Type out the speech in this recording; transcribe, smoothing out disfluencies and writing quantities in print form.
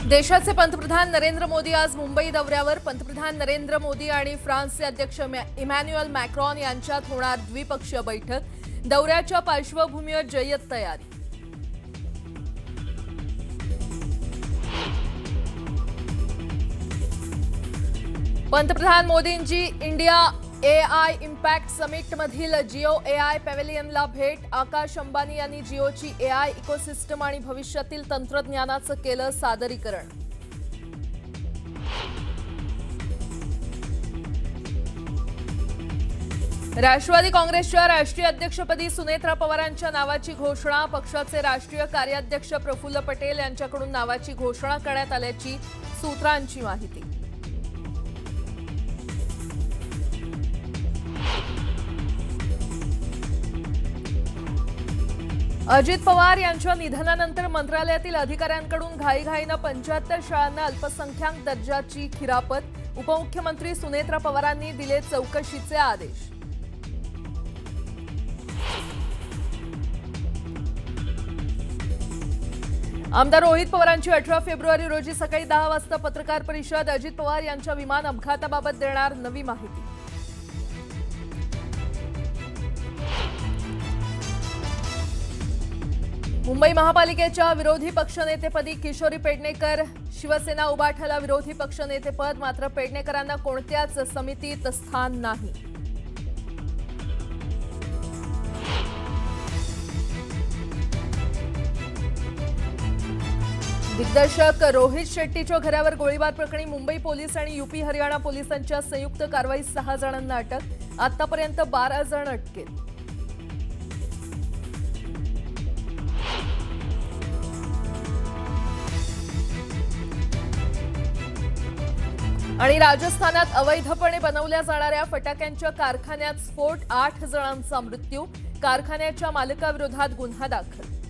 देशाचे पंतप्रधान नरेंद्र मोदी आज मुंबई दौऱ्यावर। पंतप्रधान नरेंद्र मोदी आणि फ्रान्सचे अध्यक्ष इमॅन्युअल मॅक्रॉन यांच्यात होणार द्विपक्षीय बैठक। दौऱ्याच्या पार्श्वभूमीवर जय्यत तयारी। पंतप्रधान मोदींची इंडिया एआय इम्पॅक्ट समिट मधील जिओ एआय पॅव्हेलियनला भेट। आकाश अंबानी यांनी जिओची एआय इकोसिस्टम आणि भविष्यातील तंत्रज्ञानाचं केलं सादरीकरण। राष्ट्रवादी काँग्रेसच्या राष्ट्रीय अध्यक्षपदी सुनेत्रा पवारांच्या नावाची घोषणा। पक्षाचे राष्ट्रीय कार्याध्यक्ष प्रफुल्ल पटेल यांच्याकडून नावाची घोषणा करण्यात आल्याची सूत्रांची माहिती। अजित पवार यांच्या निधनानंतर मंत्रालयातील अधिकाऱ्यांकडून घाईघाईनं 75 शाळांना अल्पसंख्याक दर्जाची खिरापत। उपमुख्यमंत्री सुनेत्रा पवारांनी दिले चौकशीचे आदेश। आमदार रोहित पवारांची 18 फेब्रुवारी रोजी सकाळी 10 वाजता पत्रकार परिषद। अजित पवार यांच्या विमान अपघाताबाबत देणार नवी माहिती। मुंबई महापालिकेच्या विरोधी पक्षनेतेपदी किशोरी पेडणेकर। शिवसेना उभाठला विरोधी पक्षनेतेपद, मात्र पेडणेकरांना कोणत्याच समितीत स्थान नाही। दिग्दर्शक रोहित शेट्टीच्या घरावर गोळीबार प्रकरणी मुंबई पोलीस आणि यूपी हरियाणा पोलिसांच्या संयुक्त कारवाईत 6 जणांना अटक। आतापर्यंत 12 जण अटकेत। आणि राजस्थानात अवैधपणे बनवल्या जाणाऱ्या फटाक्यांच्या कारखान्यात स्फोट, 8 जणांचा मृत्यू। कारखान्याच्या मालकाविरोधात गुन्हा दाखल।